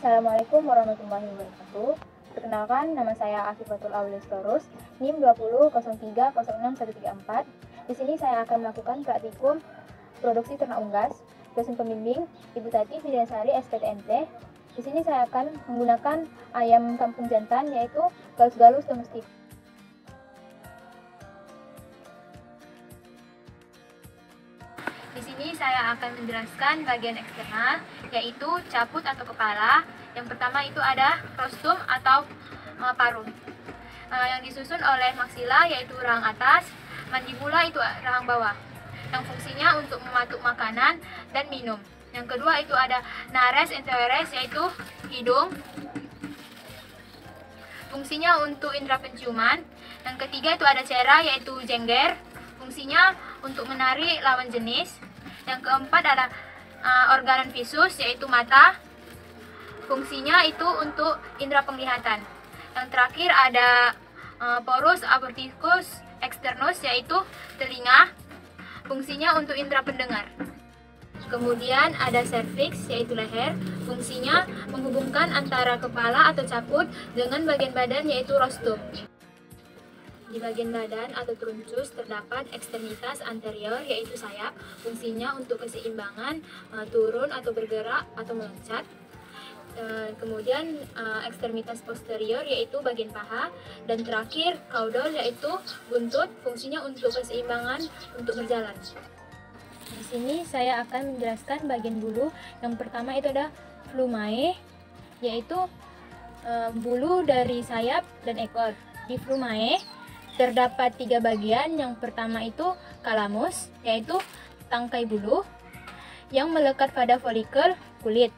Assalamualaikum warahmatullahi wabarakatuh. Perkenalkan, nama saya Afifatul Aulis Torus, NIM 2003061134. Di sini saya akan melakukan praktikum produksi ternak unggas. Dosen pembimbing Ibu Tati Fidiasari SPTNT. Di sini saya akan menggunakan ayam kampung jantan, yaitu Galus-Galus domestik. Di sini saya akan menjelaskan bagian eksternal, yaitu caput atau kepala. Yang pertama itu ada rostum atau paruh, yang disusun oleh maksila, yaitu rahang atas, mandibula itu rahang bawah, yang fungsinya untuk mematuk makanan dan minum. Yang kedua itu ada nares enteres, yaitu hidung, fungsinya untuk indera penciuman. Yang ketiga itu ada cera, yaitu jengger, fungsinya untuk menarik lawan jenis. Yang keempat ada organon visus, yaitu mata, fungsinya itu untuk indera penglihatan. Yang terakhir ada porus aborticus externus, yaitu telinga, fungsinya untuk indera pendengar. Kemudian ada cervix, yaitu leher, fungsinya menghubungkan antara kepala atau caput dengan bagian badan, yaitu rostum. Di bagian badan atau truncus terdapat ekstremitas anterior, yaitu sayap, fungsinya untuk keseimbangan turun atau bergerak atau meloncat. Kemudian ekstremitas posterior, yaitu bagian paha, dan terakhir caudal, yaitu buntut, fungsinya untuk keseimbangan untuk berjalan. Di sini saya akan menjelaskan bagian bulu. Yang pertama itu ada flumae, yaitu bulu dari sayap dan ekor. Di flumae terdapat 3 bagian. Yang pertama itu calamus, yaitu tangkai bulu yang melekat pada folikel kulit.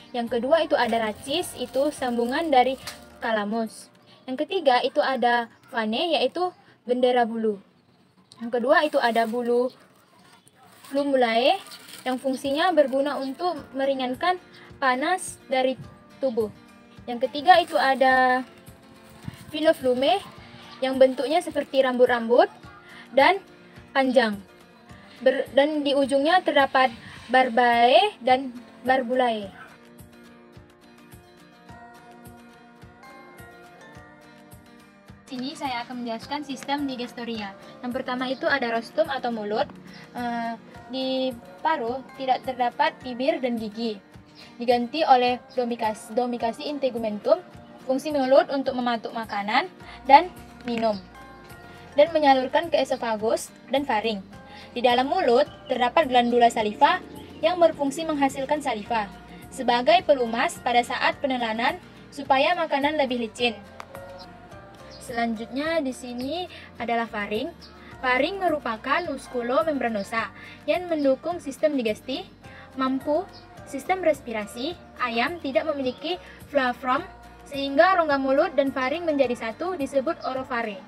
Yang kedua itu ada rachis, itu sambungan dari calamus. Yang ketiga itu ada vane, yaitu bendera bulu. Yang kedua itu ada bulu flumulae, yang fungsinya berguna untuk meringankan panas dari tubuh. Yang ketiga itu ada filoflume, yang bentuknya seperti rambut-rambut dan panjang. Dan di ujungnya terdapat barbae dan barbulae. Sini saya akan menjelaskan sistem digestoria. Yang pertama itu ada rostum atau mulut. Di paruh tidak terdapat bibir dan gigi, diganti oleh domicasi integumentum, fungsi mulut untuk mematuk makanan dan minum, dan menyalurkan ke esofagus dan faring. Di dalam mulut terdapat glandula saliva yang berfungsi menghasilkan saliva sebagai pelumas pada saat penelanan supaya makanan lebih licin. Selanjutnya di sini adalah faring. Faring merupakan muskulo membranosa yang mendukung sistem digesti, mampu sistem respirasi. Ayam tidak memiliki phloem, sehingga rongga mulut dan faring menjadi satu, disebut oropharynx.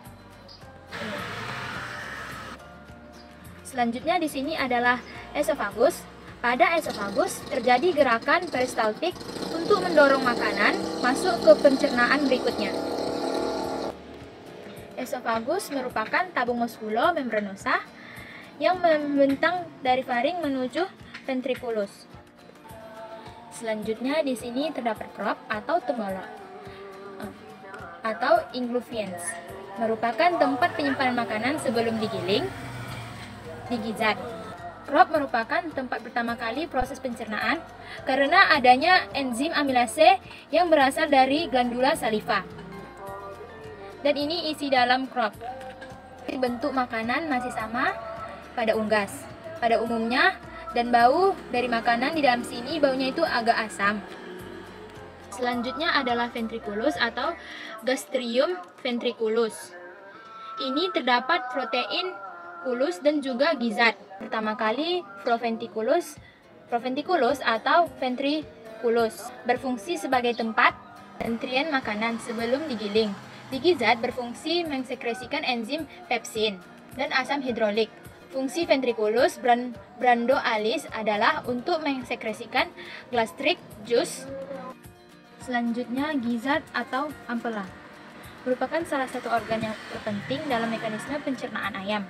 Selanjutnya di sini adalah esofagus. Pada esofagus terjadi gerakan peristaltik untuk mendorong makanan masuk ke pencernaan berikutnya. Esofagus merupakan tabung muskulo membranosa yang membentang dari faring menuju ventriculus. Selanjutnya di sini terdapat crop atau tembolok atau ingluviens, merupakan tempat penyimpanan makanan sebelum digiling di gizat. Crop merupakan tempat pertama kali proses pencernaan karena adanya enzim amilase yang berasal dari glandula saliva. Dan ini isi dalam crop. Bentuk makanan masih sama pada unggas pada umumnya, dan bau dari makanan di dalam sini baunya itu agak asam. Selanjutnya adalah ventriculus atau gastrium ventriculus. Ini terdapat protein kulus dan juga gizat. Pertama kali proventriculus atau ventriculus berfungsi sebagai tempat antrian makanan sebelum digiling. Di gizat berfungsi mensekresikan enzim pepsin dan asam hidrolik. Fungsi ventriculus brandoalis adalah untuk mensekresikan gastric juice. Selanjutnya gizat atau ampela merupakan salah satu organ yang terpenting dalam mekanisme pencernaan ayam.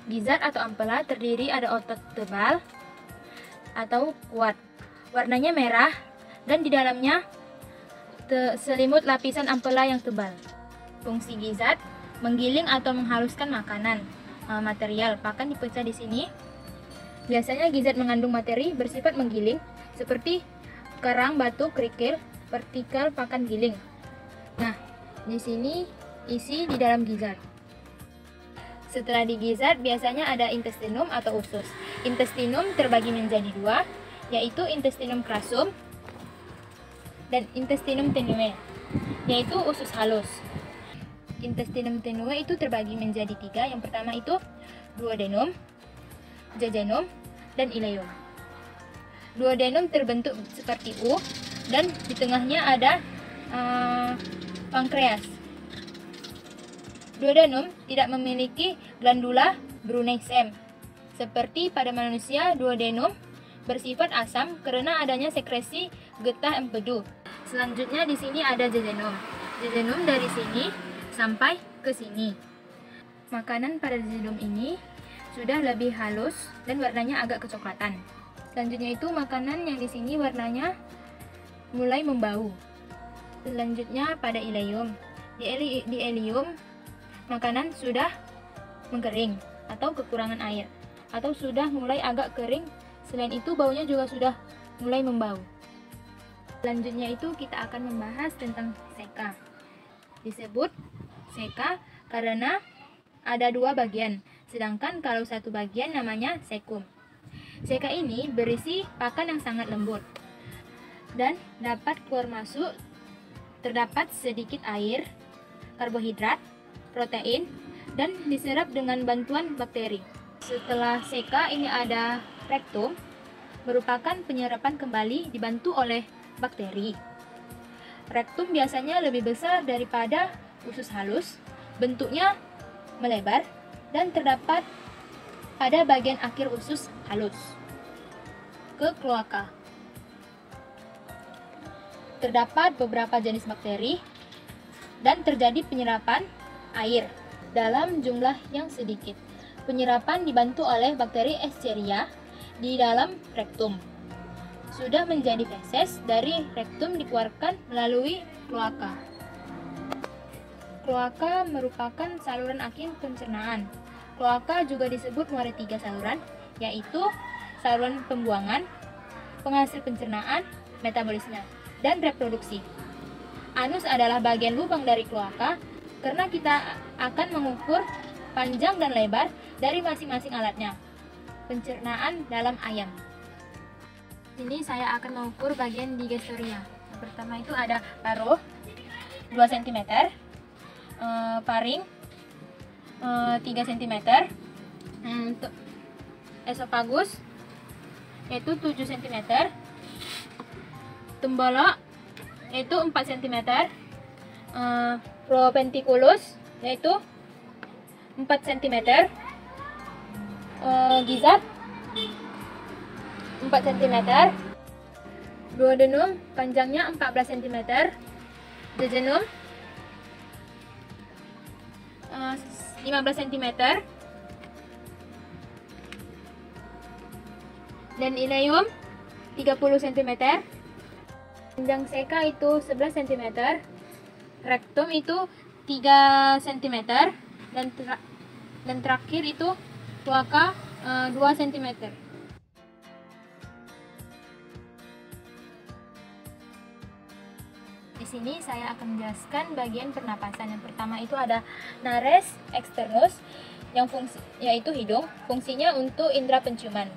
Gizat atau ampela terdiri ada otot tebal atau kuat. Warnanya merah dan di dalamnya selimut lapisan ampela yang tebal. Fungsi gizzard menggiling atau menghaluskan makanan. Material pakan dipecah di sini. Biasanya gizzard mengandung materi bersifat menggiling seperti karang, batu, kerikil, partikel pakan giling. Nah, di sini isi di dalam gizzard. Setelah di gizzard biasanya ada intestinum atau usus. Intestinum terbagi menjadi dua, yaitu intestinum crassum dan intestinum tenue, yaitu usus halus. Intestinum tenue itu terbagi menjadi tiga. Yang pertama itu duodenum, jejunum, dan ileum. Duodenum terbentuk seperti U dan di tengahnya ada pankreas. Duodenum tidak memiliki glandula Brunei-Sem. Seperti pada manusia, duodenum bersifat asam karena adanya sekresi getah empedu. Selanjutnya di sini ada jejunum. Jejunum dari sini sampai ke sini. Makanan pada jejunum ini sudah lebih halus dan warnanya agak kecoklatan. Selanjutnya itu makanan yang di sini warnanya mulai membau. Selanjutnya pada ileum. Di ileum makanan sudah mengkering atau kekurangan air atau sudah mulai agak kering. Selain itu baunya juga sudah mulai membau. Selanjutnya itu kita akan membahas tentang seka. Disebut seka karena ada dua bagian, sedangkan kalau satu bagian namanya sekum. Seka ini berisi pakan yang sangat lembut dan dapat keluar masuk. Terdapat sedikit air, karbohidrat, protein, dan diserap dengan bantuan bakteri. Setelah seka ini ada rektum, merupakan penyerapan kembali dibantu oleh bakteri. Rektum biasanya lebih besar daripada usus halus, bentuknya melebar dan terdapat pada bagian akhir usus halus. Ke kloaka. Terdapat beberapa jenis bakteri dan terjadi penyerapan air dalam jumlah yang sedikit. Penyerapan dibantu oleh bakteri Escherichia di dalam rektum. Sudah menjadi feses dari rektum dikeluarkan melalui kloaka. Kloaka merupakan saluran akhir pencernaan. Kloaka juga disebut melalui tiga saluran, yaitu saluran pembuangan, penghasil pencernaan, metabolisme, dan reproduksi. Anus adalah bagian lubang dari kloaka karena kita akan mengukur panjang dan lebar dari masing-masing alatnya. Pencernaan dalam ayam. Ini saya akan mengukur bagian digestoria. Yang pertama itu ada paruh 2 cm, paring 3 cm, untuk esofagus yaitu 7 cm, tembolok yaitu 4 cm, propendiculus yaitu 4 cm, gizzard 4 cm, duodenum panjangnya 14 cm, jejunum 15 cm, dan ileum 30 cm. Panjang seka itu 11 cm, rektum itu 3 cm, dan terakhir itu kloaka 2 cm. Di sini saya akan menjelaskan bagian pernapasan. Yang pertama itu ada nares externus, yaitu hidung, fungsinya untuk indera penciuman.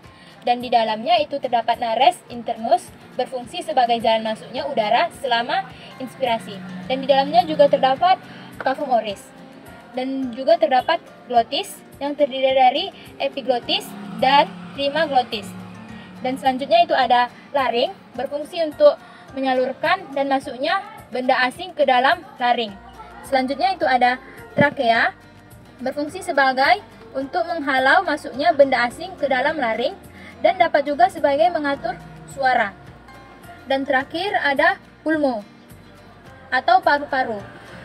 Dan di dalamnya itu terdapat nares internus, berfungsi sebagai jalan masuknya udara selama inspirasi. Dan di dalamnya juga terdapat cavum oris. Dan juga terdapat glotis yang terdiri dari epiglotis dan prima glotis. Dan selanjutnya itu ada laring, berfungsi untuk menyalurkan dan masuknya benda asing ke dalam laring. Selanjutnya itu ada trakea, berfungsi sebagai untuk menghalau masuknya benda asing ke dalam laring dan dapat juga sebagai mengatur suara. Dan terakhir ada pulmo atau paru-paru,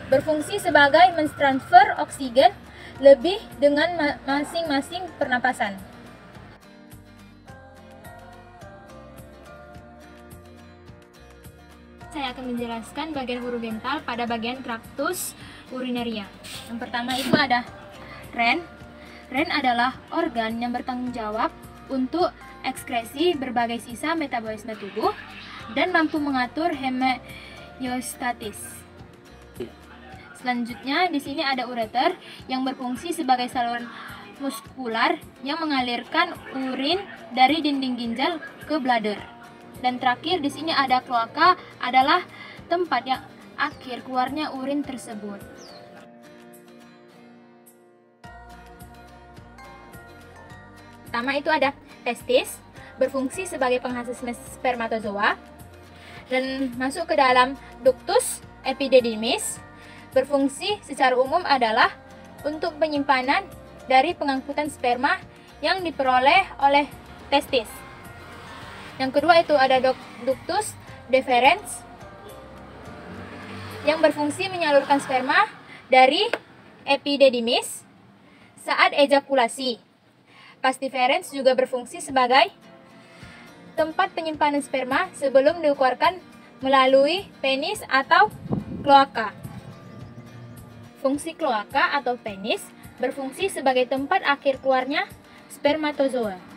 berfungsi sebagai mentransfer oksigen lebih dengan masing-masing pernapasan. saya akan menjelaskan bagian urogental pada bagian traktus urinaria. Yang pertama itu ada ren. Ren adalah organ yang bertanggung jawab untuk ekskresi berbagai sisa metabolisme tubuh dan mampu mengatur homeostatis. Selanjutnya di sini ada ureter yang berfungsi sebagai saluran muskular yang mengalirkan urin dari dinding ginjal ke bladder. Dan terakhir di sini ada kloaka, adalah tempat yang akhir keluarnya urin tersebut. Pertama itu ada testis, berfungsi sebagai penghasil spermatozoa dan masuk ke dalam ductus epididymis. Berfungsi secara umum adalah untuk penyimpanan dari pengangkutan sperma yang diperoleh oleh testis. Yang kedua itu ada ductus deferens yang berfungsi menyalurkan sperma dari epididymis saat ejakulasi. Vas deferens juga berfungsi sebagai tempat penyimpanan sperma sebelum dikeluarkan melalui penis atau kloaka. Fungsi kloaka atau penis berfungsi sebagai tempat akhir keluarnya spermatozoa.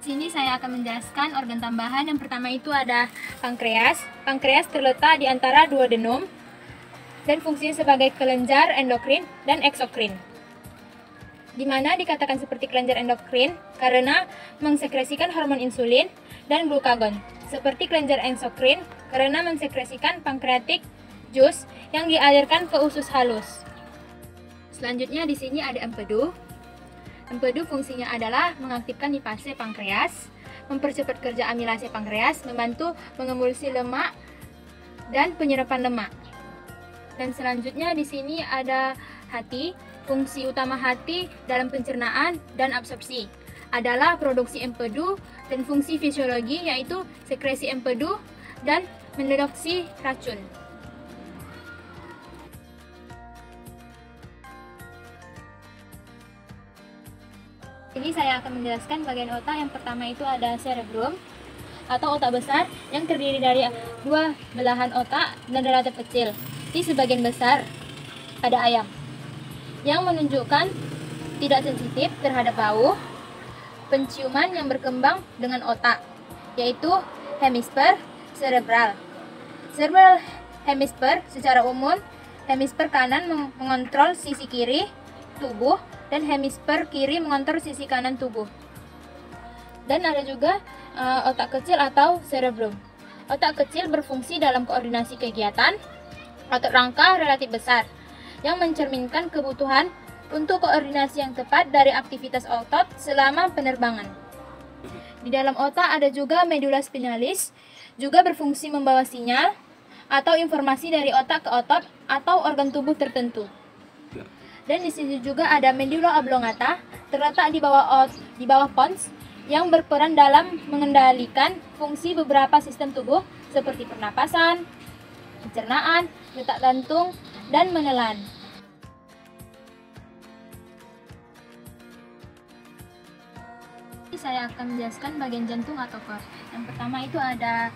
Sini saya akan menjelaskan organ tambahan. Yang pertama itu ada pankreas. Pankreas terletak di antara duodenum dan fungsinya sebagai kelenjar endokrin dan eksokrin. Di mana dikatakan seperti kelenjar endokrin karena mensekresikan hormon insulin dan glukagon. Seperti kelenjar eksokrin karena mensekresikan pankreatic juice yang dialirkan ke usus halus. Selanjutnya di sini ada empedu. Empedu fungsinya adalah mengaktifkan lipase pankreas, mempercepat kerja amilase pankreas, membantu mengemulsi lemak dan penyerapan lemak. Dan selanjutnya di sini ada hati. Fungsi utama hati dalam pencernaan dan absorpsi adalah produksi empedu dan fungsi fisiologi yaitu sekresi empedu dan mendeteksi racun. Ini saya akan menjelaskan bagian otak. Yang pertama itu ada cerebrum atau otak besar yang terdiri dari dua belahan otak dan relatif kecil di sebagian besar pada ayam, yang menunjukkan tidak sensitif terhadap bau, penciuman yang berkembang dengan otak, yaitu hemisfer cerebral. Cerebral hemisfer secara umum, hemisfer kanan mengontrol sisi kiri tubuh dan hemisfer kiri mengontrol sisi kanan tubuh. Dan ada juga otak kecil atau cerebrum. Otak kecil berfungsi dalam koordinasi kegiatan. Otot rangka relatif besar yang mencerminkan kebutuhan untuk koordinasi yang tepat dari aktivitas otot selama penerbangan. Di dalam otak ada juga medula spinalis, juga berfungsi membawa sinyal atau informasi dari otak ke otot atau organ tubuh tertentu. Dan di sini juga ada medula oblongata, terletak di bawah pons, yang berperan dalam mengendalikan fungsi beberapa sistem tubuh seperti pernapasan, pencernaan, detak jantung, dan menelan. Saya akan menjelaskan bagian jantung atau core. Yang pertama itu ada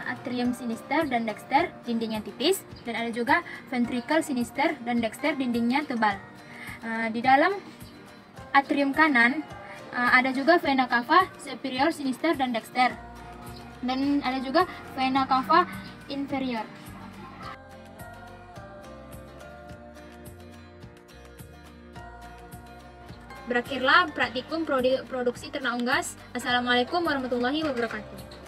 atrium sinister dan dexter, dindingnya tipis, dan ada juga ventricle sinister dan dexter, dindingnya tebal. Di dalam atrium kanan ada juga vena cava superior sinister dan dexter, dan ada juga vena cava inferior. Berakhirlah praktikum produksi ternak unggas. Assalamualaikum warahmatullahi wabarakatuh.